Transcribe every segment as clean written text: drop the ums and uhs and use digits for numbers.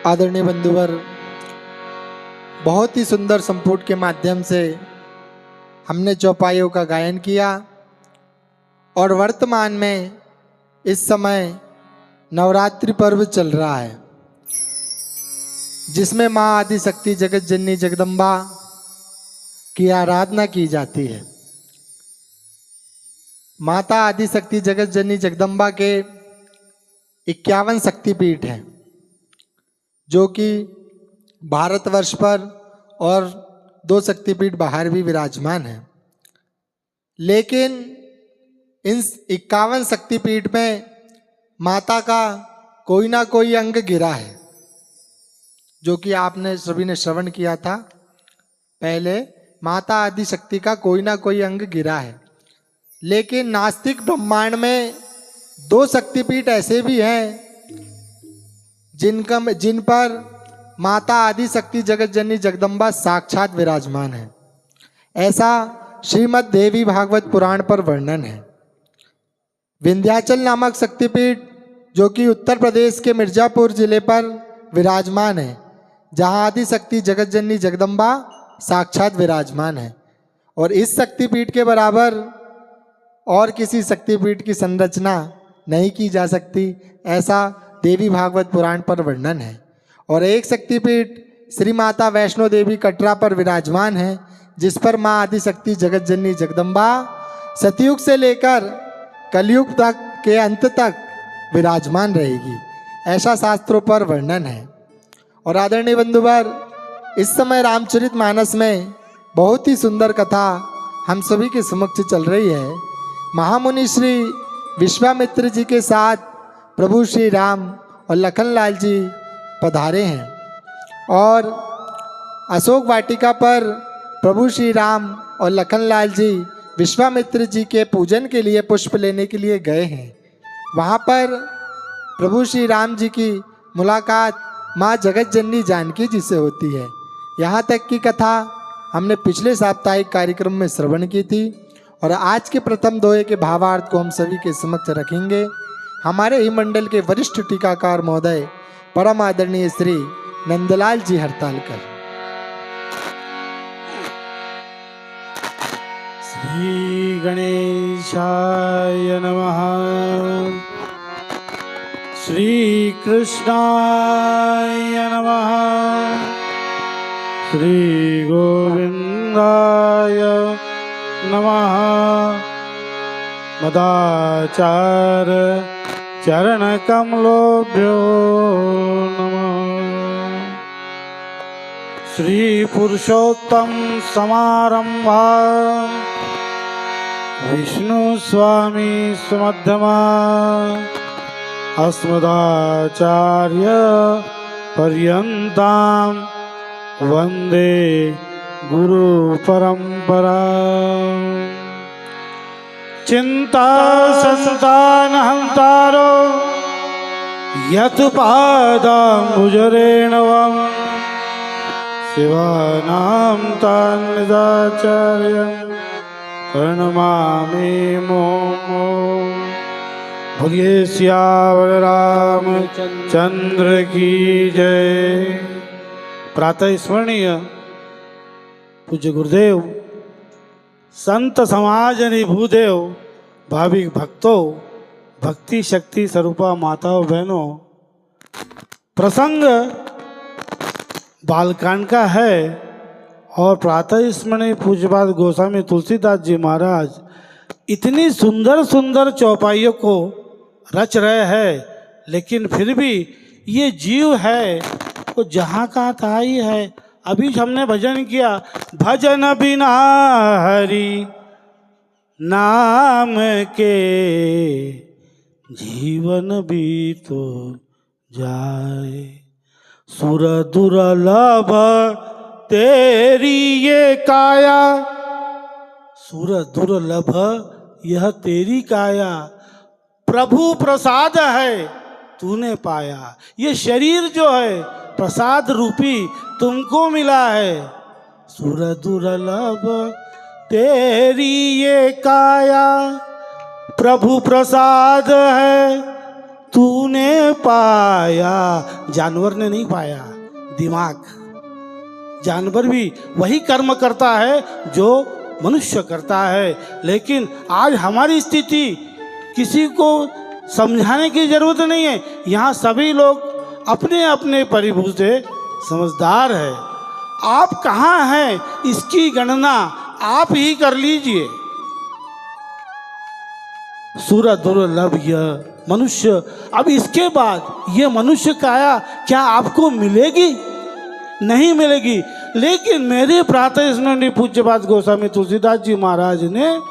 आदरणीय बंधुवर, बहुत ही सुंदर संपुट के माध्यम से हमने चौपाइयों का गायन किया और वर्तमान में इस समय नवरात्रि पर्व चल रहा है, जिसमें माँ आदिशक्ति जगत जननी जगदम्बा की आराधना की जाती है। माता आदिशक्ति जगत जननी जगदम्बा के 51 शक्तिपीठ हैं, जो कि भारतवर्ष पर और 2 शक्तिपीठ बाहर भी विराजमान हैं। लेकिन इन 51 शक्तिपीठ में माता का कोई ना कोई अंग गिरा है, जो कि आपने सभी ने श्रवण किया था। पहले माता आदिशक्ति का कोई ना कोई अंग गिरा है, लेकिन नास्तिक ब्रह्मांड में 2 शक्तिपीठ ऐसे भी हैं जिन पर माता आदिशक्ति जगत जननी जगदम्बा साक्षात विराजमान है। ऐसा श्रीमद् देवी भागवत पुराण पर वर्णन है। विंध्याचल नामक शक्तिपीठ, जो कि उत्तर प्रदेश के मिर्जापुर जिले पर विराजमान है, जहाँ आदिशक्ति जगत जननी जगदम्बा साक्षात विराजमान है, और इस शक्तिपीठ के बराबर और किसी शक्तिपीठ की संरचना नहीं की जा सकती, ऐसा देवी भागवत पुराण पर वर्णन है। और एक शक्तिपीठ श्री माता वैष्णो देवी कटरा पर विराजमान है, जिस पर माँ आदिशक्ति जगत जननी जगदम्बा सतयुग से लेकर कलयुग तक के अंत तक विराजमान रहेगी, ऐसा शास्त्रों पर वर्णन है। और आदरणीय बंधुवर, इस समय रामचरित मानस में बहुत ही सुंदर कथा हम सभी के समक्ष चल रही है। महामुनि श्री विश्वामित्र जी के साथ प्रभु श्री राम और लखनलाल जी पधारे हैं, और अशोक वाटिका पर प्रभु श्री राम और लखनलाल जी विश्वामित्र जी के पूजन के लिए पुष्प लेने के लिए गए हैं। वहाँ पर प्रभु श्री राम जी की मुलाकात माँ जगत जननी जानकी जी से होती है। यहाँ तक की कथा हमने पिछले साप्ताहिक कार्यक्रम में श्रवण की थी, और आज के प्रथम दोहे के भावार्थ को हम सभी के समक्ष रखेंगे हमारे ही मंडल के वरिष्ठ टीकाकार महोदय परम आदरणीय श्री नंदलाल जी हड़तालकर। श्री गणेशाय नमः। श्री कृष्णाय नमः। श्री गोविंदाय नमः। मदाचार चरण कमलोभ्यो नमः। श्री पुरुषोत्तम समारंभा विष्णु स्वामी सुमध्यमा अस्मदाचार्य पर्यन्तां वंदे गुरु परंपरा। चिंता संतान हंतारो यत पादाम्बुजरेणवं शिवानां तान्निदाचार्यं प्रणमामि मुमो। बोलिए सियावर रामचंद्र की जय। प्रातः स्मरणीय पूज्य गुरुदेव, संत समाज नि भूदेव, भाविक भक्तों, भक्ति शक्ति स्वरूपा माताओं बहनों, प्रसंग बालकांड का है और प्रातः स्मरणीय पूज्यपाद गोस्वामी तुलसीदास जी महाराज इतनी सुंदर सुंदर चौपाइयों को रच रहे हैं, लेकिन फिर भी ये जीव है वो जहाँ का था ही है। अभी हमने भजन किया, भजन बिना हरि नाम के जीवन भी तो जाए। सुर दुर्लभ तेरी ये काया, सुर दुर्लभ यह तेरी काया, प्रभु प्रसाद है तूने पाया। ये शरीर जो है प्रसाद रूपी तुमको मिला है। सुर दुर्लभ तेरी ये काया, प्रभु प्रसाद है तूने पाया। जानवर ने नहीं पाया, दिमाग। जानवर भी वही कर्म करता है जो मनुष्य करता है, लेकिन आज हमारी स्थिति किसी को समझाने की जरूरत नहीं है। यहाँ सभी लोग अपने अपने परिभू से समझदार है। आप कहाँ हैं इसकी गणना आप ही कर लीजिए। सुर दुर्लभ यह मनुष्य, अब इसके बाद ये मनुष्य काया क्या आपको मिलेगी? नहीं मिलेगी। लेकिन मेरे प्रातः स्मरणीय पूज्यपाद गोस्वामी तुलसीदास जी महाराज ने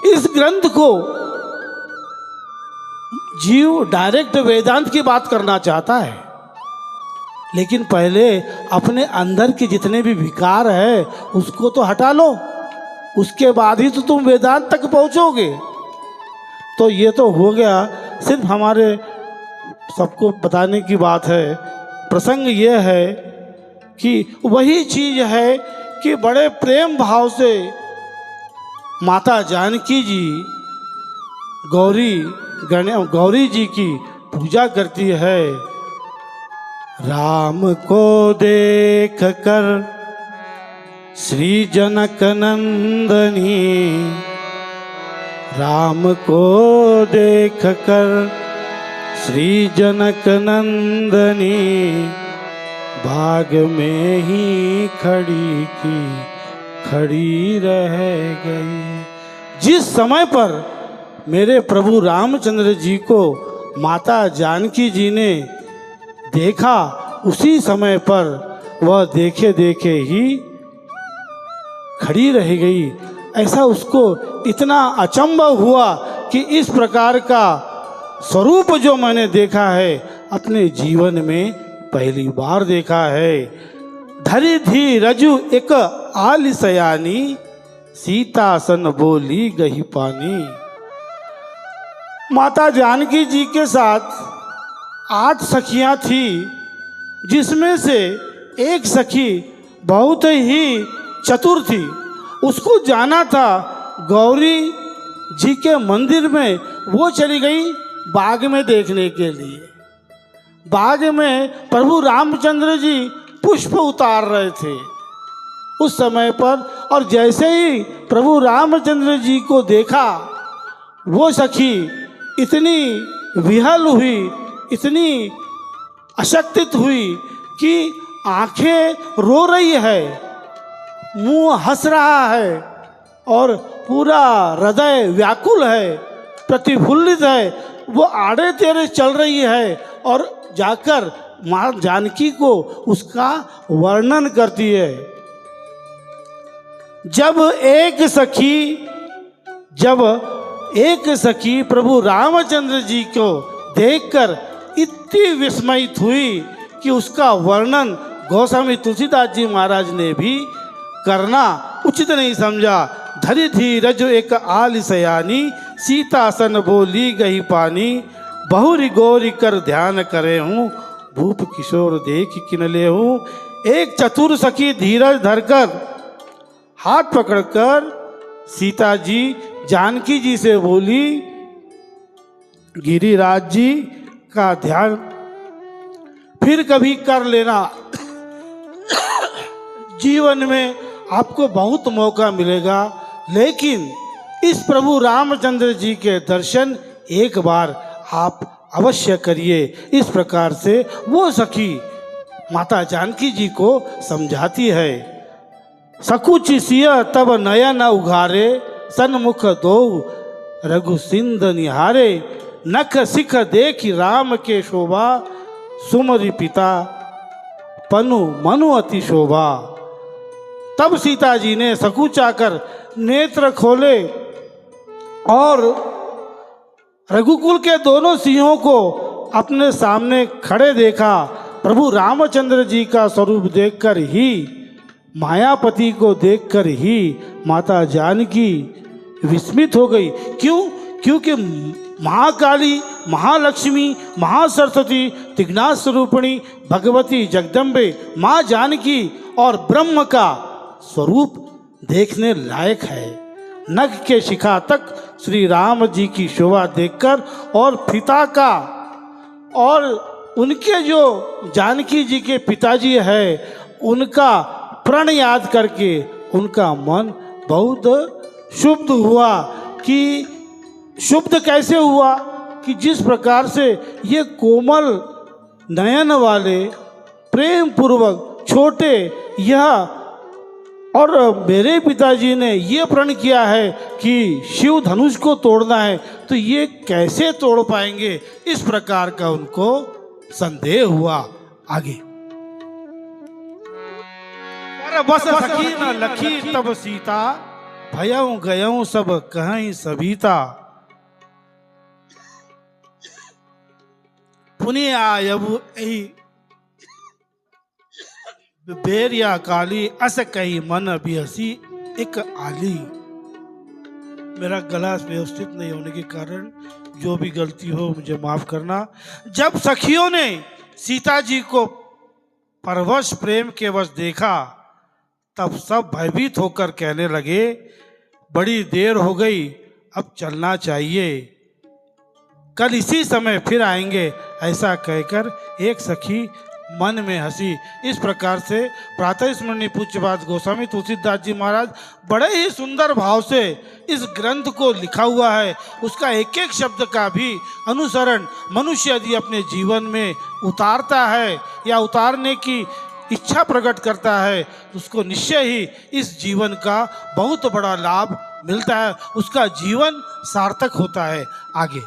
इस ग्रंथ को, जीव डायरेक्ट वेदांत की बात करना चाहता है, लेकिन पहले अपने अंदर के जितने भी विकार है उसको तो हटा लो, उसके बाद ही तो तुम वेदांत तक पहुंचोगे। तो ये तो हो गया, सिर्फ हमारे सबको बताने की बात है। प्रसंग ये है कि वही चीज है कि बड़े प्रेम भाव से माता जानकी जी गौरी जी की पूजा करती है। राम को देख कर श्री जनक नंदनी, राम को देख कर श्री जनक नंदनी, बाग में ही खड़ी रह गई। जिस समय पर मेरे प्रभु रामचंद्र जी को माता जानकी जी ने देखा, उसी समय पर वह देखे देखे ही खड़ी रह गई। ऐसा उसको इतना अचंभ हुआ कि इस प्रकार का स्वरूप जो मैंने देखा है अपने जीवन में पहली बार देखा है। धरी धी रजू एक आलिसयानी, सीता सन बोली गही पानी। माता जानकी जी के साथ 8 सखियां थी, जिसमें से एक सखी बहुत ही चतुर थी। उसको जाना था गौरी जी के मंदिर में, वो चली गई बाग में देखने के लिए। बाग में प्रभु रामचंद्र जी पुष्प उतार रहे थे उस समय पर, और जैसे ही प्रभु रामचंद्र जी को देखा, वो सखी इतनी विहल हुई, इतनी अशक्तित हुई कि आंखें रो रही है, मुंह हंस रहा है और पूरा हृदय व्याकुल है, प्रतिफुल्लित है। वो आड़े तेरे चल रही है और जाकर माँ जानकी को उसका वर्णन करती है। जब एक सखी प्रभु रामचंद्र जी को देखकर इतनी विस्मयित हुई कि उसका वर्णन गोस्वामी तुलसीदास जी महाराज ने भी करना उचित नहीं समझा। धरी थी रजो एक आलिसयानी, सीता सन बोली गही पानी, बहुरी गौरी कर ध्यान करे हूँ, भूप किशोर देख किनले हूँ। एक चतुर सखी धीरज धरकर हाथ पकड़कर सीता जी जानकी जी से बोली, गिरिराज जी का ध्यान फिर कभी कर लेना, जीवन में आपको बहुत मौका मिलेगा, लेकिन इस प्रभु रामचंद्र जी के दर्शन एक बार आप अवश्य करिए। इस प्रकार से वो सखी माता जानकी जी को समझाती है। सकुच सिय तब नयन उघारे, सन्मुख दो रघुसिंद निहारे, नख सिख देखी राम के शोभा, सुमरि पिता पनु मनु अति शोभा। तब सीता जी ने सकुचाकर नेत्र खोले और रघुकुल के दोनों सिंहों को अपने सामने खड़े देखा। प्रभु रामचंद्र जी का स्वरूप देखकर ही, मायापति को देखकर ही माता जानकी विस्मित हो गई। क्यों? क्योंकि महाकाली, महालक्ष्मी, महासरस्वती, तिग्ना स्वरूपिणी भगवती जगदम्बे माँ जानकी और ब्रह्म का स्वरूप देखने लायक है। नख के शिखा तक श्री राम जी की शोभा देखकर और पिता का और उनके जो जानकी जी के पिताजी है उनका प्रण याद करके उनका मन बहुत शुद्ध हुआ। कि शुद्ध कैसे हुआ कि जिस प्रकार से ये कोमल नयन वाले प्रेम पूर्वक छोटे यह और मेरे पिताजी ने ये प्रण किया है कि शिव धनुष को तोड़ना है तो ये कैसे तोड़ पाएंगे, इस प्रकार का उनको संदेह हुआ। आगे पर बस सखी न लखी तब सीता भयऊ गयऊ सब कहीं सभीता पुनि आयबु एहि बेरिया काली अस कही मन बिहसी एक आली। मेरा गला व्यवस्थित नहीं होने के कारण जो भी गलती हो मुझे माफ करना। जब सखियों ने सीता जी को परवश प्रेम के वश देखा तब सब भयभीत होकर कहने लगे बड़ी देर हो गई, अब चलना चाहिए, कल इसी समय फिर आएंगे। ऐसा कहकर एक सखी मन में हंसी। इस प्रकार से प्रातः स्मरणीय पूज्यपाद गोस्वामी तुलसीदास जी महाराज बड़े ही सुंदर भाव से इस ग्रंथ को लिखा हुआ है। उसका एक एक शब्द का भी अनुसरण मनुष्य यदि अपने जीवन में उतारता है या उतारने की इच्छा प्रकट करता है तो उसको निश्चय ही इस जीवन का बहुत बड़ा लाभ मिलता है, उसका जीवन सार्थक होता है। आगे